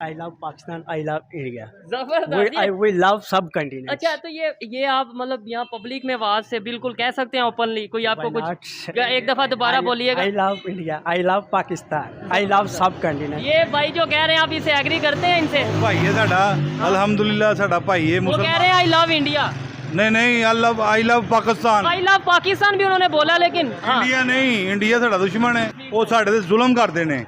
I love Pakistan, I love India. जबरदस्त। We love सब continent. अच्छा, तो ये आप मतलब यहाँ पब्लिक में आवाज से बिल्कुल कह सकते हैं ओपनली, कोई आपको कुछ एक दफा दोबारा बोलिएगा। आई love India, I love Pakistan, I love सब कंटिनेंट। ये भाई जो कह रहे हैं आप इसे एग्री करते हैं इनसे? भाई है साडा, अल्हम्दुलिल्लाह साडा भाई है। वो कह रहे हैं आई लव इंडिया। नहीं, I love Pakistan. I love Pakistan भी उन्होंने बोला, लेकिन हाँ। इंडिया नहीं, इंडिया साडा दुश्मन है, वो साडे ते जुल्म करते ने।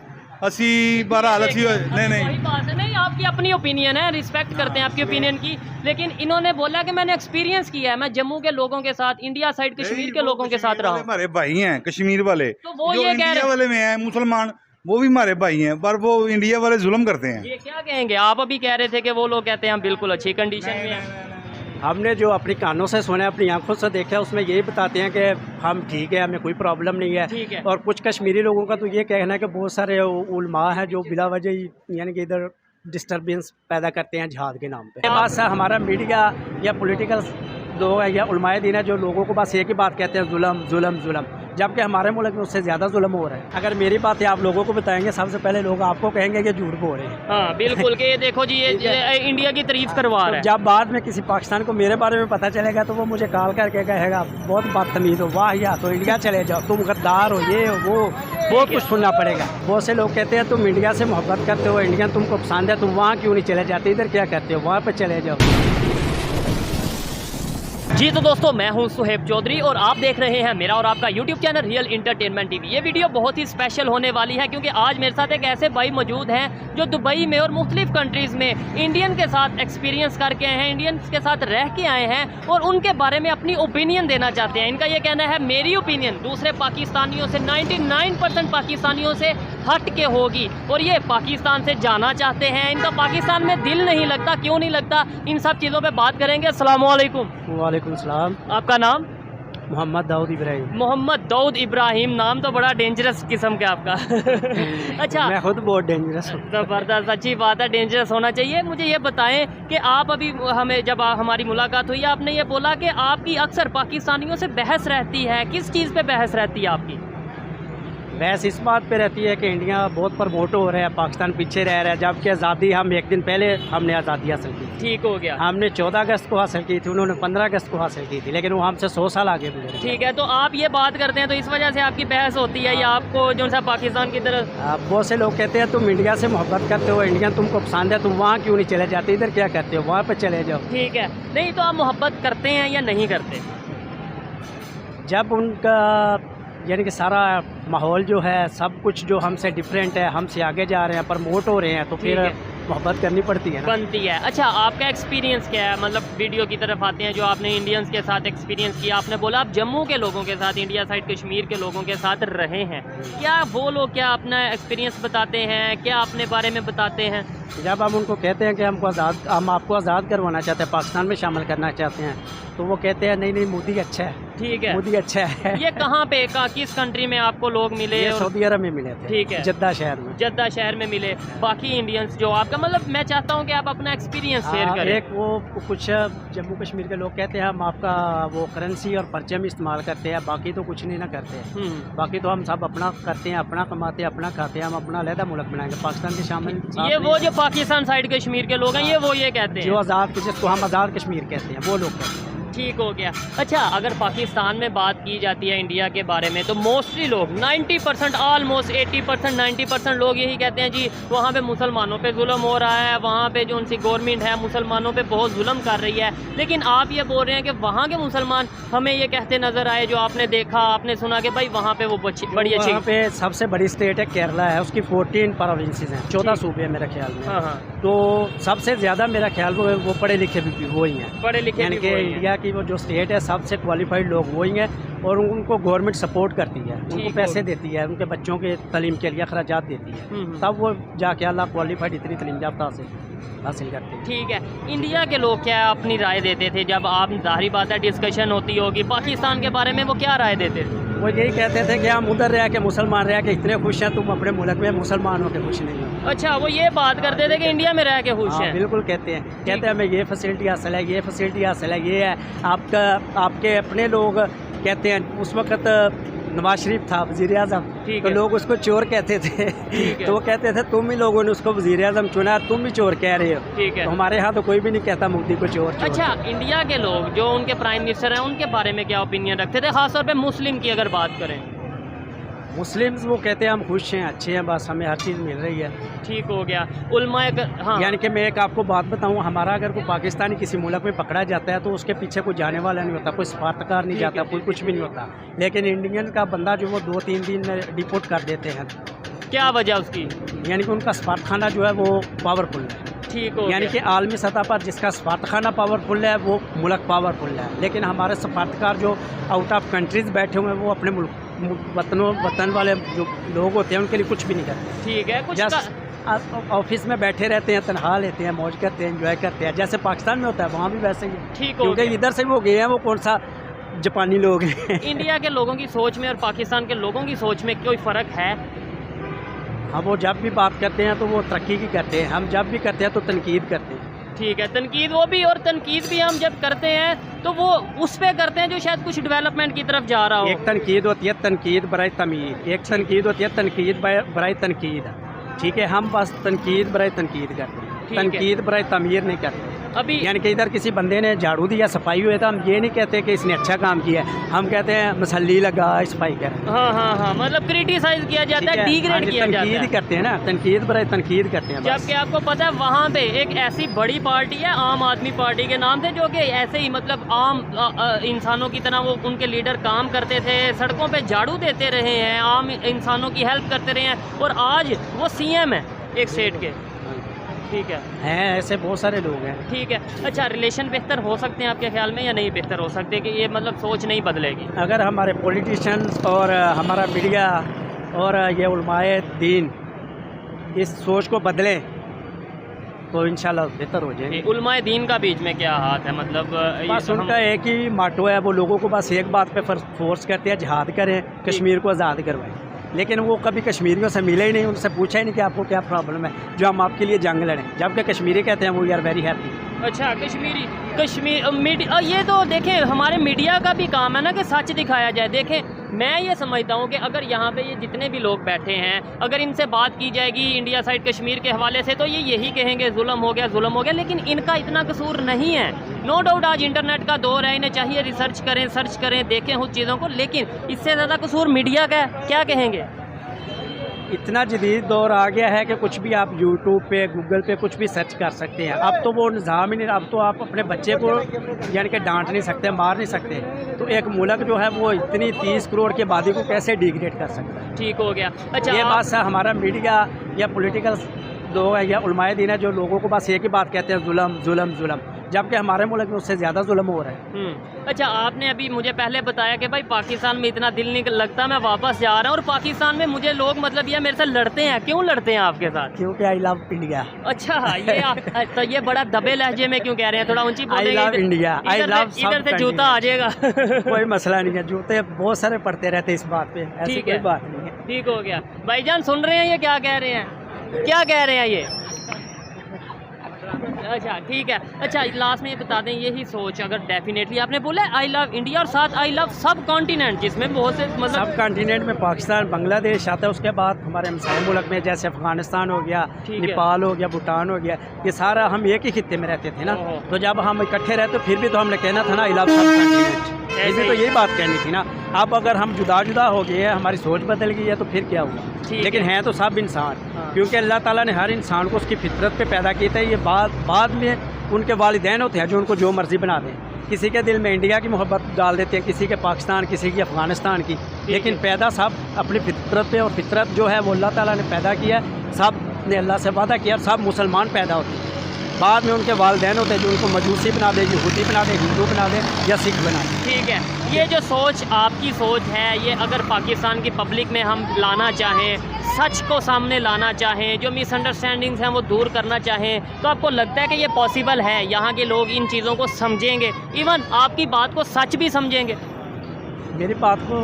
असी बहरहाल असी नहीं वही बात है। नहीं, आपकी अपनी ओपिनियन है, रिस्पेक्ट करते हैं आपकी ओपिनियन की, लेकिन इन्होंने बोला कि मैंने एक्सपीरियंस किया है, मैं जम्मू के लोगों के साथ, इंडिया साइड कश्मीर के लोगों के साथ रहा हूँ। हमारे भाई हैं कश्मीर वाले, तो वो जो ये कह इंडिया रहे वाले में हैं मुसलमान, वो भी हमारे भाई हैं, पर वो इंडिया वाले जुल्म करते हैं। ये क्या कहेंगे? आप अभी कह रहे थे कि वो लोग कहते हैं हम बिल्कुल अच्छी कंडीशन में हैं। हमने जो अपनी कानों से सुना, अपनी आंखों से देखा, उसमें यही बताते हैं कि हम ठीक है, हमें कोई प्रॉब्लम नहीं ठीक है। है। और कुछ कश्मीरी लोगों का तो ये कहना है कि बहुत सारे उलमा हैं जो बिला वजह ही यानी कि इधर डिस्टर्बेंस पैदा करते हैं जिहाद के नाम पे। बस हमारा मीडिया या पॉलिटिकल लोग है या उलमाए दीन है जो लोगों को बस एक ही बात कहते हैं, जुल्म जुल्म जुल्म, जबकि हमारे मुल्क में उससे ज़्यादा जुल्म हो रहा है। अगर मेरी बात है आप लोगों को बताएंगे, सबसे पहले लोग आपको कहेंगे कि झूठ बोल रहे हैं। हाँ बिल्कुल, कि ये देखो जी, ये इंडिया की तारीफ करवा रहा है। जब बाद में किसी पाकिस्तान को मेरे बारे में पता चलेगा तो वो मुझे कॉल करके कहेगा बहुत बदतमीज हो, वाह या तो इंडिया चले जाओ, तुम गद्दार हो, ये हो वो, बहुत कुछ सुनना पड़ेगा। बहुत से लोग कहते हैं तुम इंडिया से मोहब्बत करते हो, इंडिया तुमको पसंद है, तुम वहाँ क्यों नहीं चले जाते, इधर क्या करते हो, वहाँ पर चले जाओ। जी तो दोस्तों, मैं हूं सुहेब चौधरी और आप देख रहे हैं मेरा और आपका YouTube channel real entertainment TV. ये वीडियो बहुत ही स्पेशल होने वाली है क्योंकि आज मेरे साथ एक ऐसे भाई मौजूद हैं जो दुबई में और मुख्तलिफ कंट्रीज़ में इंडियन के साथ एक्सपीरियंस करके आए हैं, इंडियंस के साथ रह के आए हैं और उनके बारे में अपनी ओपिनियन देना चाहते हैं। इनका ये कहना है मेरी ओपिनियन दूसरे पाकिस्तानियों से 99% पाकिस्तानियों से हट के होगी और ये पाकिस्तान से जाना चाहते हैं। इनका पाकिस्तान में दिल नहीं लगता, क्यों नहीं लगता, इन सब चीज़ों पर बात करेंगे। अस्सलाम वालेकुम। वालेकुम सलाम। आपका नाम? मोहम्मद दाऊद इब्राहिम। मोहम्मद दाऊद इब्राहिम, नाम तो बड़ा डेंजरस किस्म का आपका। अच्छा, मैं खुद बहुत डेंजरस हूँ। ज़बरदस्त, अच्छी बात है, डेंजरस होना चाहिए। मुझे ये बताएं कि आप अभी हमें जब हमारी मुलाकात हुई आपने ये बोला कि आपकी अक्सर पाकिस्तानियों से बहस रहती है, किस चीज़ पे बहस रहती है आपकी? बहस इस बात पे रहती है कि इंडिया बहुत प्रमोट हो रहा है, पाकिस्तान पीछे रह रहा है, जबकि आज़ादी हम एक दिन पहले हमने आज़ादी हासिल की। ठीक हो गया। हमने 14 अगस्त को हासिल की थी, उन्होंने 15 अगस्त को हासिल की थी, लेकिन वो हमसे 100 साल आगे गुजरे। ठीक है, तो आप ये बात करते हैं तो इस वजह से आपकी बहस होती है या आपको जो सा पाकिस्तान की तरफ? बहुत से लोग कहते हैं तुम इंडिया से मोहब्बत करते हो, इंडिया तुमको पसंद है, तुम वहाँ क्यों नहीं चले जाते, इधर क्या करते हो, वहाँ पर चले जाओ। ठीक है, नहीं तो आप मोहब्बत करते हैं या नहीं करते? जब उनका यानी कि सारा माहौल जो है, सब कुछ जो हमसे डिफरेंट है, हमसे आगे जा रहे हैं, प्रमोट हो रहे हैं, तो फिर मोहब्बत करनी पड़ती है ना। बनती है। अच्छा, आपका एक्सपीरियंस क्या है? मतलब वीडियो की तरफ आते हैं, जो आपने इंडियंस के साथ एक्सपीरियंस किया, आपने बोला आप जम्मू के लोगों के साथ, इंडिया साइड कश्मीर के लोगों के साथ रहे हैं, क्या वो लोग क्या अपना एक्सपीरियंस बताते हैं, क्या अपने बारे में बताते हैं? जब हम उनको कहते हैं कि हम आपको आज़ाद करवाना चाहते हैं, पाकिस्तान में शामिल करना चाहते हैं, तो वो कहते हैं नहीं मोदी अच्छा है। ठीक है, मोदी अच्छा है। ये कहाँ पे किस कंट्री में आपको लोग मिले? सऊदी अरब में मिले थे। ठीक है, जद्दा शहर में। जद्दा शहर में मिले। बाकी इंडियंस जो आपका, मतलब मैं चाहता हूँ कि आप अपना एक्सपीरियंस शेयर करें। एक वो कुछ जम्मू कश्मीर के लोग कहते हैं हम आपका वो करेंसी और परचम इस्तेमाल करते हैं, बाकी तो कुछ नहीं ना करते। बाकी तो हम सब अपना करते हैं, अपना कमाते हैं, अपना खाते हैं, हम अपना अलहदा मुल्क बनाएंगे, पाकिस्तान के शामिल। ये वो जो पाकिस्तान साइड कश्मीर के लोग हैं, ये वो ये कहते हैं जो आज़ाद, जिसको हम आज़ाद कश्मीर कहते हैं, वो लोग कहते हैं। ठीक हो गया। अच्छा, अगर पाकिस्तान में बात की जाती है इंडिया के बारे में तो मोस्टली लोग 90%, ऑलमोस्ट 80%, 90% लोग यही कहते हैं जी वहाँ पे मुसलमानों पे जुल्म हो रहा है, वहाँ पे जो उनकी गवर्नमेंट है मुसलमानों पे बहुत जुल्म कर रही है। लेकिन आप ये बोल रहे हैं कि वहाँ के मुसलमान हमें ये कहते नज़र आए, जो आपने देखा, आपने सुना कि भाई वहाँ पे वो बड़ी अच्छी। वहाँ पे सबसे बड़ी स्टेट है केरला है, उसकी 14 प्रोविंसेस हैं, 14 सूबे हैं मेरे ख्याल में। हाँ। तो सबसे ज़्यादा मेरा ख्याल वो पढ़े लिखे भी वो ही हैं, पढ़े लिखे, यानी कि इंडिया की वो जो स्टेट है सबसे क्वालिफाइड लोग वही हैं और उनको गवर्नमेंट सपोर्ट करती है, उनको पैसे देती है, उनके बच्चों के तालीम के लिए अखराजात देती है, तब वो जाके अल्लाह क्वालिफाइड इतनी तालीम याफ्ता से हासिल करते हैं। ठीक है, इंडिया के लोग क्या अपनी राय देते थे जब आप, जाहिर बात है डिस्कशन होती होगी पाकिस्तान के बारे में, वो क्या राय देते थे? वो यही कहते थे कि हम उधर रह के मुसलमान रह के इतने खुश हैं, तुम अपने मुल्क में मुसलमान होकर खुश नहीं हो। अच्छा, वो ये बात करते थे कि इंडिया में रह के खुश हैं? बिल्कुल कहते हैं हमें ये फैसिलिटी हासिल है, ये फैसिलिटी हासिल है, ये है। आपके अपने लोग कहते हैं उस वक्त नवाज शरीफ था वज़ीर आज़म, ठीक तो है। लोग उसको चोर कहते थे। ठीक है। तो वो कहते थे तुम ही लोगों ने उसको वज़ीर आज़म चुना, तुम ही चोर कह रहे हो। ठीक है। तो हमारे यहाँ तो कोई भी नहीं कहता मोदी को चोर। अच्छा, इंडिया के लोग जो उनके प्राइम मिनिस्टर हैं उनके बारे में क्या ओपिनियन रखते थे, खासतौर पे मुस्लिम की अगर बात करें? मुस्लिम्स वो कहते हैं हम खुश हैं, अच्छे हैं, बस हमें हर चीज़ मिल रही है। ठीक हो गया। उलमाए हाँ, यानी कि मैं एक आपको बात बताऊं, हमारा अगर कोई पाकिस्तानी किसी मुल्क में पकड़ा जाता है तो उसके पीछे कोई जाने वाला नहीं होता, कोई सफारतकार नहीं ठीक है, जाता, कोई कुछ भी नहीं होता। लेकिन इंडियन का बंदा जो वो 2-3 दिन में डिपोर्ट कर देते हैं। क्या वजह उसकी? यानी कि उनका सफारतखाना जो है वो पावरफुल है। ठीक हो यानी गया। कि आलमी सतह पर जिसका सफारतखाना पावरफुल है वो मुल्क पावरफुल है, लेकिन हमारे सफारतकार जो आउट ऑफ कंट्रीज़ बैठे हुए हैं वो अपने वतन वाले जो लोग होते हैं उनके लिए कुछ भी नहीं करते। ठीक है। कुछ जस्ट ऑफिस में बैठे रहते हैं, तनख्वाह लेते हैं, मौज करते हैं, एंजॉय करते हैं, जैसे पाकिस्तान में होता है वहाँ भी वैसे ही है। ठीक हो क्योंकि गया। इधर से वो गए हैं, वो कौन सा जापानी लोग हैं। इंडिया के लोगों की सोच में और पाकिस्तान के लोगों की सोच में कोई फ़र्क है? हम वो जब भी बात करते हैं तो वो तरक्की की करते हैं, हम जब भी करते हैं तो तनकीद करते हैं। ठीक है, तनकीद वो भी, और तनकीद भी हम जब करते हैं तो वो उस पे करते हैं जो शायद कुछ डेवलपमेंट की तरफ जा रहा हो। एक तनकीद होती है तनकीद बराए तमीर, एक तनकीद होती है तनकीद बराए तनकीद। ठीक है, हम बस तनकीद बराए तनकीद करते हैं, ठीक है। तनकीद बराए तमीर नहीं करते। अभी यानी कि इधर किसी बंदे ने झाड़ू दिया, सफाई हुई, तो हम ये नहीं कहते कि इसने अच्छा काम किया है, हम कहते हैं मसल्ली लगा सफाई कर। हाँ हाँ हाँ, मतलब क्रिटिसाइज किया जाता है, डिग्रेड किया जाता तनकीद ही है। करते हैं ना, तनकीद बराए तनकीद करते हैं बस। जबकि आपको पता है वहाँ पे एक ऐसी बड़ी पार्टी है आम आदमी पार्टी के नाम से, जो कि ऐसे ही मतलब आम इंसानों की तरह वो उनके लीडर काम करते थे, सड़कों पे झाड़ू देते रहे हैं, आम इंसानों की हेल्प करते रहे हैं, और आज वो सीएम है एक स्टेट के। ठीक है, हैं ऐसे बहुत सारे लोग हैं। ठीक है। अच्छा, रिलेशन बेहतर हो सकते हैं आपके ख्याल में या नहीं बेहतर हो सकते, कि ये मतलब सोच नहीं बदलेगी? अगर हमारे पॉलिटिशियंस और हमारा मीडिया और ये उलमाए दीन इस सोच को बदलें तो इंशाल्लाह बेहतर हो जाएंगे। उलमाए दीन का बीच में क्या हाथ है, मतलब बस उनका एक ही माटो है, वो लोगोों को बस एक बात पे फोर्स करते हैं, जिहाद करें, कश्मीर को आज़ाद करवाएं। लेकिन वो कभी कश्मीरियों से मिले ही नहीं, उनसे पूछा ही नहीं कि आपको क्या प्रॉब्लम है जो हम आपके लिए जंग लड़ें, जबकि कश्मीरी कहते हैं वो वी आर वेरी हैप्पी। अच्छा, कश्मीर मीडिया, ये तो देखें हमारे मीडिया का भी काम है ना कि सच दिखाया जाए। देखें, मैं ये समझता हूँ कि अगर यहाँ पे ये जितने भी लोग बैठे हैं, अगर इनसे बात की जाएगी इंडिया साइड कश्मीर के हवाले से, तो ये यही कहेंगे जुल्म हो गया, जुल्म हो गया। लेकिन इनका इतना कसूर नहीं है। नो डाउट आज इंटरनेट का दौर है, इन्हें चाहिए रिसर्च करें, सर्च करें, देखें उस चीज़ों को, लेकिन इससे ज़्यादा कसूर मीडिया का है। क्या कहेंगे? इतना जदीद दौर आ गया है कि कुछ भी आप यूट्यूब पे, गूगल पे कुछ भी सर्च कर सकते हैं। अब तो वो निज़ाम ही नहीं, अब तो आप अपने बच्चे को यानी कि डांट नहीं सकते, मार नहीं सकते। तो एक मुल्क जो है वो इतनी 30 करोड़ की आबादी को कैसे डिग्रेड कर सकता है? ठीक हो गया। अच्छा, ये बात है, हमारा मीडिया या पॉलिटिकल लोग है या उलमाए दीन है जो लोगों को बस एक ही बात कहते हैं, जुल्म जुल्म जुल्म, जबकि हमारे मुल्क में उससे ज़्यादा जुल्म हो रहा है। अच्छा, आपने अभी मुझे पहले बताया कि भाई पाकिस्तान में इतना दिल नहीं लगता, मैं वापस जा रहा हूँ, और पाकिस्तान में मुझे लोग मतलब ये मेरे से लड़ते हैं। क्यों लड़ते हैं आपके साथ? क्योंकि आई लव इंडिया। अच्छा, ये तो ये बड़ा दबे लहजे में क्यों कह रहे हैं? थोड़ा ऊंची आई लव इंडिया, आई लव इधर से जूता आ जाएगा। कोई मसला नहीं है, जूते बहुत सारे पड़ते रहते इस बात पे, ऐसी ठीक कोई है, बात नहीं है। ठीक हो गया। भाईजान सुन रहे हैं ये क्या कह रहे हैं, क्या कह रहे हैं ये? अच्छा, ठीक है। अच्छा, लास्ट में ये बता दें, यही सोच अगर डेफिनेटली आपने बोला आई लव इंडिया और साथ आई लव सब कॉन्टिनेंट, जिसमें बहुत से मतलब सब कॉन्टिनेंट में पाकिस्तान, बांग्लादेश आता है, उसके बाद हमारे हमसाये मुल्क में जैसे अफगानिस्तान हो गया, ठीक है। नेपाल हो गया, भूटान हो गया, ये सारा हम एक ही खित्ते में रहते थे ना। ओहो। तो जब हम इकट्ठे रहते फिर भी तो हमने कहना था ना आई लव सब कॉन्टिनेंट, ऐसे फिर भी तो ही। यही बात कहनी थी ना। अब अगर हम जुदा जुदा हो गए हैं, हमारी सोच बदल गई है, तो फिर क्या हुआ? ठीक लेकिन है। हैं तो सब इंसान, हाँ। क्योंकि अल्लाह ताला ने हर इंसान को उसकी फितरत पे पैदा किया था। ये बाद में उनके वालिदैन होते हैं जो उनको जो मर्ज़ी बना दें। किसी के दिल में इंडिया की मोहब्बत डाल देते हैं, किसी के पाकिस्तान, किसी की अफ़गानिस्तान की, लेकिन पैदा सब अपनी फितरत पे, और फितरत जो है वो अल्लाह ताला ने पैदा किया। सब ने अल्लाह से वादा किया, सब मुसलमान पैदा होते हैं। बाद में उनके वालिदैन होते हैं जो उनको मजूसी बना दे, यहूदी बना दे, हिंदू बना दे या सिख बना दे। ठीक है, ये जो सोच आपकी सोच है, ये अगर पाकिस्तान की पब्लिक में हम लाना चाहें, सच को सामने लाना चाहें, जो मिसअंडरस्टैंडिंग्स हैं वो दूर करना चाहें, तो आपको लगता है कि ये पॉसिबल है? यहाँ के लोग इन चीज़ों को समझेंगे, इवन आपकी बात को सच भी समझेंगे? मेरी बात को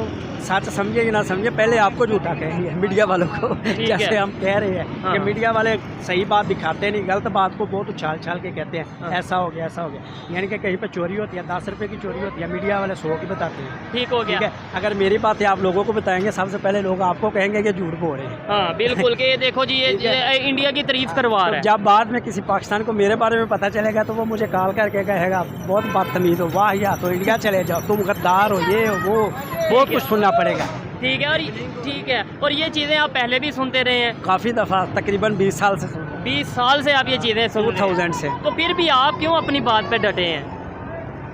सच समझे या ना समझे, पहले आपको झूठा कहेंगे मीडिया वालों को। जैसे है। हम कह रहे हैं हाँ। कि मीडिया वाले सही बात दिखाते नहीं, गलत बात को बहुत उछाल छाल के कहते हैं हाँ। ऐसा हो गया ऐसा हो गया। यानी कि कहीं पे चोरी होती है 10 रुपये की चोरी होती है, मीडिया वाले 100 की बताते हैं। ठीक हो ठीक गया। है, अगर मेरी बात है आप लोगों को बताएंगे, सबसे पहले लोग आपको कहेंगे कि झूठ बोल रहे हैं। हाँ बिल्कुल कि ये देखो जी ठीक ये इंडिया की तारीफ करवा रहा तो है। जब बाद में किसी पाकिस्तान को मेरे बारे में पता चलेगा तो वो मुझे कॉल करके कहेगा बहुत बदतमीज हो, वाह या तो इंडिया चले जाओ, तुम गद्दार हो, ये हो वो, बहुत कुछ सुनना पड़ेगा। ठीक है। और ठीक है, और ये चीज़ें आप पहले भी सुनते रहे हैं? काफ़ी दफ़ा, तकरीबन 20 साल से 20 साल से आप ये चीज़ें सुन रहे हैं। 2000 से तो फिर भी आप क्यों अपनी बात पे डटे हैं?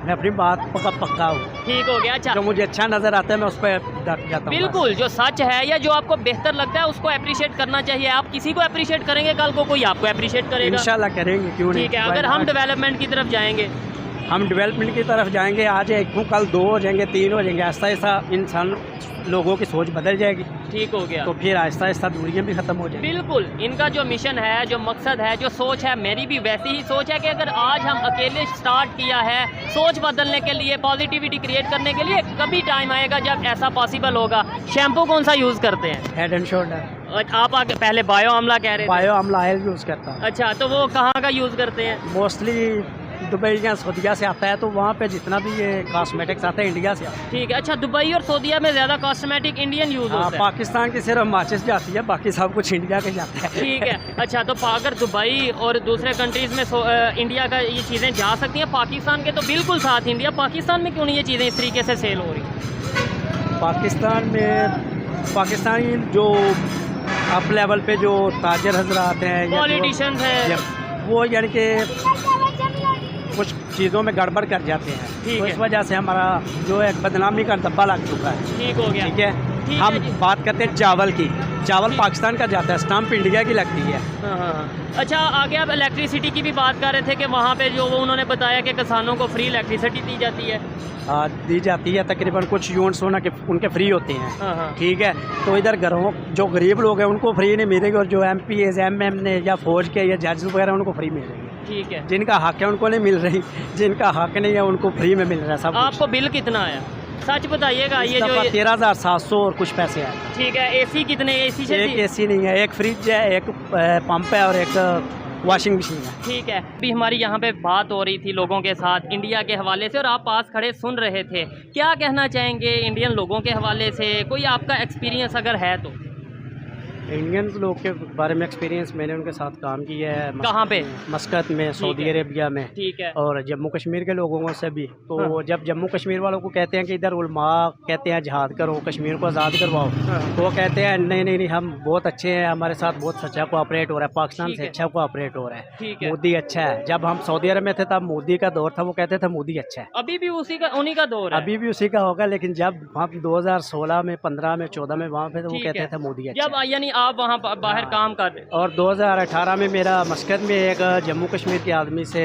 मैं अपनी बात पक्का हूँ। ठीक हो गया। अच्छा जो मुझे अच्छा नज़र आता है मैं उस पर डट जाता हूँ। बिल्कुल, जो सच है या जो आपको बेहतर लगता है उसको अप्रिशिएट करना चाहिए। आप किसी को अप्रिशिएट करेंगे, कल को कोई आपको अप्रिशिएट करेगा। इंशाल्लाह करेंगे, क्यों नहीं। ठीक है। अगर हम डेवलपमेंट की तरफ जाएंगे, हम डेवलपमेंट की तरफ जाएंगे, आज एक हूँ कल 2 हो जाएंगे, 3 हो जाएंगे, आहिस्ता आहिस्ता इंसान लोगों की सोच बदल जाएगी, ठीक हो गया। तो फिर आहिस्ता आहिस्ता दूरियाँ भी ख़त्म हो जाएंगी। बिल्कुल, इनका जो मिशन है, जो मकसद है, जो सोच है, मेरी भी वैसी ही सोच है कि अगर आज हम अकेले स्टार्ट किया है सोच बदलने के लिए, पॉजिटिविटी क्रिएट करने के लिए, कभी टाइम आएगा जब ऐसा पॉसिबल होगा। शैम्पू कौन सा यूज़ करते हैं? Head and shoulder. आप आगे पहले बायो आमला कह रहे थे। बायो आमला ऑयल यूज़ करता हूँ। अच्छा, तो वो कहाँ का यूज़ करते हैं? मोस्टली दुबई या सऊदीया से आता है, तो वहाँ पे जितना भी ये कॉस्मेटिक्स आता है इंडिया से आता है। ठीक है। अच्छा, दुबई और सऊदीया में ज़्यादा कॉस्मेटिक इंडियन यूज़ होता है? पाकिस्तान की सिर्फ माचिस जाती है, बाकी सब कुछ इंडिया के जाता है। ठीक है। अच्छा, तो अगर दुबई और दूसरे कंट्रीज़ में इंडिया का ये चीज़ें जा सकती हैं, पाकिस्तान के तो बिल्कुल साथ इंडिया, पाकिस्तान में क्यों नहीं ये चीज़ें इस तरीके से सेल हो रही? पाकिस्तानी जो अप लेवल पे जो ताजर हजरात हैं, पॉलिटिशियंस हैं, वो यानी कि कुछ चीज़ों में गड़बड़ कर जाते हैं, तो इस वजह से हमारा जो है बदनामी का धब्बा लग चुका है। ठीक हो गया। ठीक है। हम बात करते हैं चावल की, चावल पाकिस्तान का जाता है, स्टाम्प इंडिया की लगती है। हाँ। अच्छा, आगे आप इलेक्ट्रिसिटी की भी बात कर रहे थे कि वहाँ पे जो वो उन्होंने बताया कि किसानों को फ्री इलेक्ट्रिसिटी दी जाती है। दी जाती है, तकरीबन कुछ यूनिट्स होना के उनके फ्री होते हैं। हाँ। ठीक है, तो इधर घरों जो गरीब लोग हैं उनको फ्री नहीं मिलेगी, और जो MPs MM ने या फौज के या जज वगैरह उनको फ्री मिल रही है। ठीक है। जिनका हक है उनको नहीं मिल रही, जिनका हक नहीं है उनको फ्री में मिल रहा है सब। आपको बिल कितना आया, सच बताइएगा? ये जो 13,700 और कुछ पैसे आए। ठीक है। AC कितने? AC से एक AC नहीं है, एक फ्रिज है, एक पंप है और एक वॉशिंग मशीन है। ठीक है। अभी हमारी यहाँ पे बात हो रही थी लोगों के साथ इंडिया के हवाले से, और आप पास खड़े सुन रहे थे। क्या कहना चाहेंगे इंडियन लोगों के हवाले से? कोई आपका एक्सपीरियंस अगर है तो? इंडियन लोग के बारे में एक्सपीरियंस, मैंने उनके साथ काम किया है। कहाँ पे? मस्कत में, सऊदी अरेबिया में। ठीक है। और जम्मू कश्मीर के लोगों से भी। तो हाँ। जब जम्मू कश्मीर वालों को कहते हैं कि इधर उलमा कहते हैं जिहाद करो, कश्मीर को आज़ाद करवाओ, हाँ। तो वो कहते हैं नहीं, हम बहुत अच्छे हैं, हमारे साथ बहुत अच्छा कोऑपरेट हो रहा है, पाकिस्तान से अच्छा कोऑपरेट हो रहा है, ठीक है। मोदी अच्छा है। जब हम सऊदी अरब में थे तब मोदी का दौर था, वो कहते थे मोदी अच्छा है। अभी भी उन्हीं का दौर है? अभी भी उसी का होगा, लेकिन जब हम 2016 में, 15 में, 14 में वहाँ पे, तो वो ठीक कहते है। थे मोदी अच्छा जब यानी आप वहाँ बाहर काम कर रहे? और 2018 में मेरा मस्कत में एक जम्मू कश्मीर के आदमी से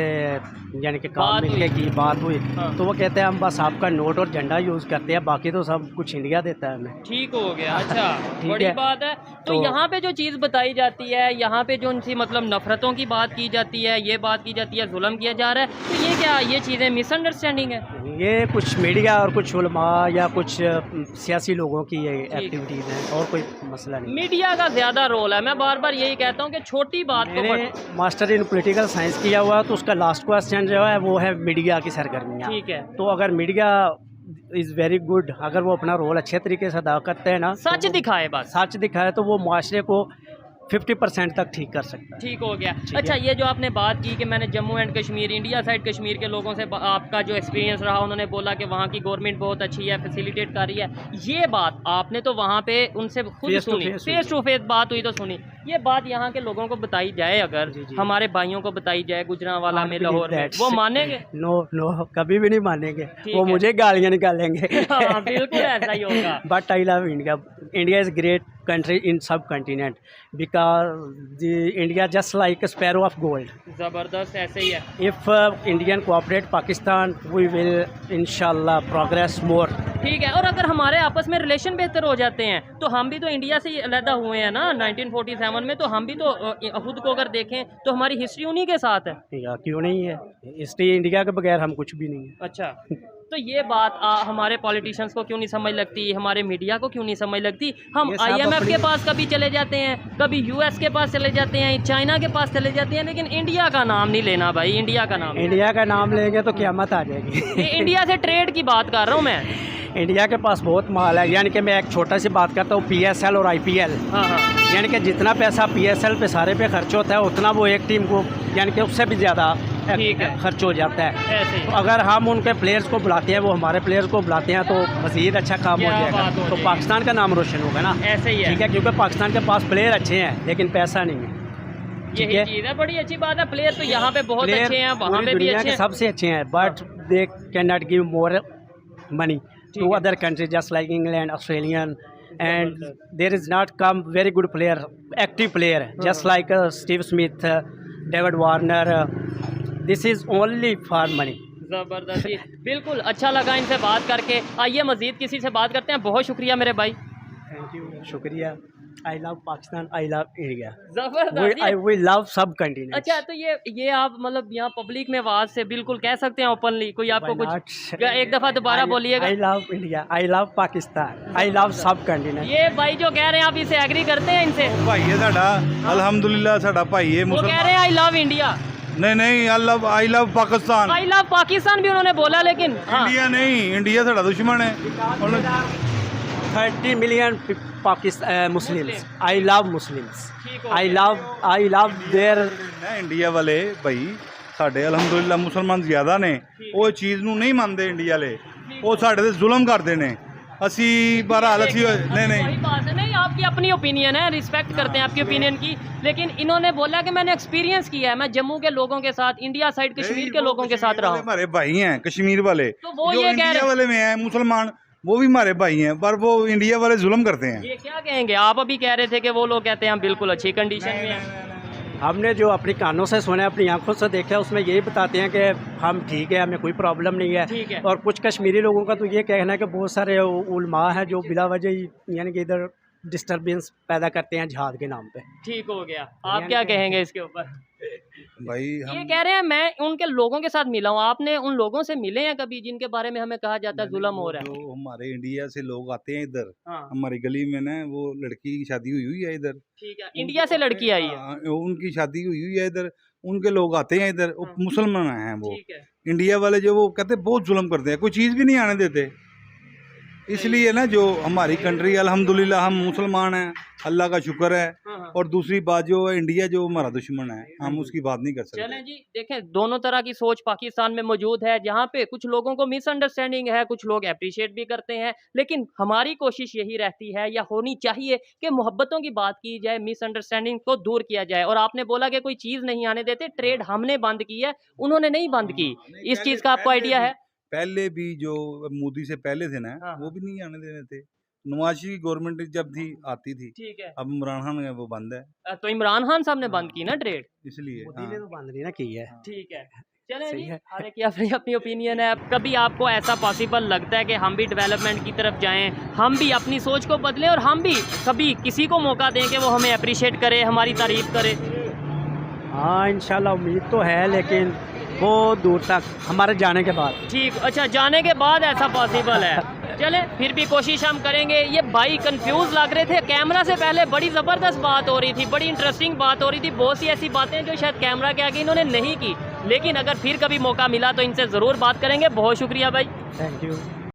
यानी कि काम मिलने की बात हुई। हाँ। तो वो कहते हैं हम बस आपका नोट और झंडा यूज़ करते हैं, बाकी तो सब कुछ इंडिया देता है हमें। ठीक हो गया। अच्छा, ठीक बड़ी है। बात है। तो यहाँ पे जो चीज़ बताई जाती है, यहाँ पे जो उनसी मतलब नफरतों की बात की जाती है, ये बात की जाती है, जुल्म किया जा रहा है, तो ये क्या, ये चीज़ें मिसअंडरस्टैंडिंग है? ये कुछ मीडिया और कुछ उलमा या कुछ सियासी लोगों की ये एक्टिविटीज़ हैं, और कोई मसला नहीं। मीडिया का ज़्यादा रोल है। मैं बार बार यही कहता हूँ कि छोटी बात को मैंने मास्टर इन पॉलिटिकल साइंस किया हुआ, तो उसका लास्ट क्वेश्चन जो है वो है मीडिया की सरगर्मियाँ। ठीक है। तो अगर मीडिया इज़ वेरी गुड, अगर वो अपना रोल अच्छे तरीके से अदा करते हैं ना, सच दिखाए, बस सच दिखाए, तो वो मुआशरे को 50% तक ठीक कर सकता है। ठीक हो गया। अच्छा, ये जो आपने बात की कि मैंने Jammu and Kashmir, India side Kashmir के लोगों से आपका जो एक्सपीरियंस रहा, उन्होंने बोला कि वहाँ की गवर्नमेंट बहुत अच्छी है, फैसिलिटेट कर रही है। ये बात आपने तो वहाँ पे उनसे खुद सुनी, फेस टू फेस बात हुई तो सुनी। ये बात यहाँ के लोगों को बताई जाए, अगर हमारे भाइयों को बताई जाए गुजरांवाला में, लाहौर में, वो मानेंगे? नो, कभी भी नहीं मानेंगे। वो मुझे गालियाँ निकालेंगे। हाँ, बिल्कुल ऐसा ही होगा। But I love India. India is great country in subcontinent because the India just like a sparrow of gold. ज़बरदस्त, ऐसे ही है। If Indian cooperate Pakistan, we will inshallah progress more. ठीक है, और अगर हमारे आपस में रिलेशन बेहतर हो जाते हैं तो हम भी तो इंडिया से ही अलहदा हुए हैं ना 1947 में, तो हम भी तो खुद को अगर देखें तो हमारी हिस्ट्री उन्हीं के साथ है। या क्यों नहीं है, इसलिए इंडिया के बगैर हम कुछ भी नहीं है। अच्छा, तो ये बात हमारे पॉलिटिशियंस को क्यों नहीं समझ लगती, हमारे मीडिया को क्यों नहीं समझ लगती? हम ये सब IMF के अपनी- पास कभी चले जाते हैं, कभी US के पास चले जाते हैं, चाइना के पास चले जाते हैं, लेकिन इंडिया का नाम नहीं लेना भाई, इंडिया का नाम। इंडिया का नाम लेंगे तो क़यामत आ जाएगी। ये इंडिया से ट्रेड की बात कर रहा हूँ मैं। इंडिया के पास बहुत माल है, यानी कि मैं एक छोटा सी बात करता हूँ, PSL और IPL, हाँ हाँ, यानी कि जितना पैसा PSL पे सारे पे खर्च होता है उतना वो एक टीम को यानी कि उससे भी ज़्यादा ठीक है। खर्च हो जाता है। ऐसे ही। तो अगर हम उनके प्लेयर्स को बुलाते हैं, वो हमारे प्लेयर्स को बुलाते हैं, तो मज़ीद अच्छा काम हो क्या जाएगा, बात हो तो जाएगी। पाकिस्तान का नाम रोशन होगा ना। ऐसे ही है। ठीक है, क्योंकि पाकिस्तान के पास प्लेयर अच्छे हैं लेकिन पैसा नहीं है। ठीक यही है, चीज़ है, बड़ी अच्छी बात है। प्लेयर तो यहाँ पे बहुत प्लेयर अच्छे हैं, वहाँ पूरी पे भी दुनिया अच्छे के हैं। सबसे अच्छे हैं, but they can not give more money ठीक टू है। Other country just like England, Australian, and there is not come very good player, active player just like Steve Smith, David Warner. This is only for money. ज़बरदस्ती, बिल्कुल अच्छा लगा इनसे बात करके। आइए मज़ीद किसी से बात करते हैं। बहुत शुक्रिया मेरे भाई। थैंक यू, शुक्रिया। आई love Pakistan, I love India, ज़बरदस्त। वी लव सब कंट्री। अच्छा, तो ये आप मतलब यहाँ पब्लिक में आवाज़ से बिल्कुल कह सकते हैं ओपनली, कोई आपको Why कुछ एक दफ़ा दोबारा बोलिएगा। आई love India, I love Pakistan, I love सब कंट्री। ये भाई जो कह रहे हैं आप इसे एग्री करते हैं इनसे? भाई है साडा, अल्हम्दुलिल्लाह साडा भाई है वो कह रहे हैं आई लव इंडिया, नहीं I love Pakistan. I love Pakistan भी उन्होंने बोला, लेकिन हाँ, इंडिया नहीं, इंडिया साडा दुश्मन है। 30 million Muslims. I love Muslims. ठीक हो I गया। love their। ਨਾ ਇੰਡੀਆ ਵਾਲੇ ਭਾਈ ਸਾਡੇ ਅਲਹਮਦੁਲਿਲਾ ਮੁਸਲਮਾਨ ਜ਼ਿਆਦਾ ਨੇ, ਉਹ ਚੀਜ਼ ਨੂੰ ਨਹੀਂ ਮੰਨਦੇ ਇੰਡੀਆ ਵਾਲੇ, ਉਹ ਸਾਡੇ ਤੇ ਜ਼ੁਲਮ ਕਰਦੇ ਨੇ। ਅਸੀਂ ਬਹਰਹਾਲ ਅਸੀਂ ਨਹੀਂ वही बात है, नहीं आपकी अपनी ओपिनियन है, रिस्पेक्ट करते हैं आपकी ओपिनियन की, लेकिन इन्होंने बोला कि मैंने एक्सपीरियंस किया है, मैं जम्मू के लोगों के साथ, इंडिया साइड कश्मीर के लोगों के साथ रहा हूँ। हमारे भाई हैं कश्मीर वाले, तो वो जो ये कह इंडिया रहे- वाले में हैं मुसलमान, वो भी हमारे भाई हैं, पर वो इंडिया वाले जुल्म करते हैं। ये क्या कहेंगे? आप अभी कह रहे थे कि वो लोग कहते हैं हम बिल्कुल अच्छी कंडीशन में हैं। हमने जो अपनी कानों से सुना, अपनी आंखों से देखा, उसमें यही बताते हैं कि हम ठीक है, हमें कोई प्रॉब्लम नहीं है। ठीक है। और कुछ कश्मीरी लोगों का तो ये कहना है कि बहुत सारे उलमा हैं जो बिला वजह ही यानी कि इधर डिस्टर्बेंस पैदा करते हैं जिहाद के नाम पे। ठीक हो गया, आप क्या कहेंगे इसके ऊपर? भाई ये हम कह रहे हैं मैं उनके लोगों के साथ मिला हूँ, आपने उन लोगों से मिले हैं कभी जिनके बारे में हमें कहा जाता है जुल्म हो रहा है? जो हमारे इंडिया से लोग आते हैं इधर, हाँ, हमारी गली में ना वो लड़की की शादी हुई है इधर, ठीक है, इंडिया से लड़की आई है। हाँ, उनकी शादी हुई है इधर, उनके लोग आते हैं इधर, हाँ। मुसलमान हैं वो। ठीक है, इंडिया वाले जो वो कहते हैं बहुत जुल्म करते हैं, कोई चीज़ भी नहीं आने देते। इसलिए ना जो हमारी कंट्री अल्हम्दुलिल्लाह हम मुसलमान हैं, अल्लाह का शुक्र है। हाँ, हाँ। और दूसरी बात जो है इंडिया जो हमारा दुश्मन है, हम उसकी बात नहीं कर सकते। चलें जी, देखें दोनों तरह की सोच पाकिस्तान में मौजूद है, जहाँ पे कुछ लोगों को मिसअंडरस्टैंडिंग है, कुछ लोग अप्रिशिएट भी करते हैं, लेकिन हमारी कोशिश यही रहती है या होनी चाहिए कि मोहब्बतों की बात की जाए, मिसअंडरस्टैंडिंग को दूर किया जाए। और आपने बोला कि कोई चीज़ नहीं आने देते, ट्रेड हमने बंद की है, उन्होंने नहीं बंद की। इस चीज़ का आपको आइडिया है? पहले भी जो मोदी से पहले थे ना, हाँ, वो भी नहीं आने देने थे। नवाज शरीफ की गवर्नमेंट जब थी आती थी, ठीक है, अब इमरान खान है वो बंद है, तो इमरान खान साहब ने बंद की ना ट्रेड। इसलिए मोदी ने तो बंद नहीं ना की है। ठीक है, चलें सही जी, है। हर एक की अपनी अपनी ओपिनियन है। कभी आपको ऐसा पॉसिबल लगता है कि हम भी डेवलपमेंट की तरफ जाएं, हम भी अपनी सोच को बदलें और हम भी कभी किसी को मौका दें कि वो हमें अप्रिशिएट करे, हमारी तारीफ करे? हाँ, इंशाल्लाह उम्मीद तो है, लेकिन वो दूर तक हमारे जाने के बाद। ठीक, अच्छा, जाने के बाद ऐसा पॉसिबल है। चले, फिर भी कोशिश हम करेंगे। ये भाई कंफ्यूज लग रहे थे, कैमरा से पहले बड़ी ज़बरदस्त बात हो रही थी, बड़ी इंटरेस्टिंग बात हो रही थी, बहुत सी ऐसी बातें जो शायद कैमरा के आगे इन्होंने नहीं की, लेकिन अगर फिर कभी मौका मिला तो इनसे ज़रूर बात करेंगे। बहुत शुक्रिया भाई। Thank you.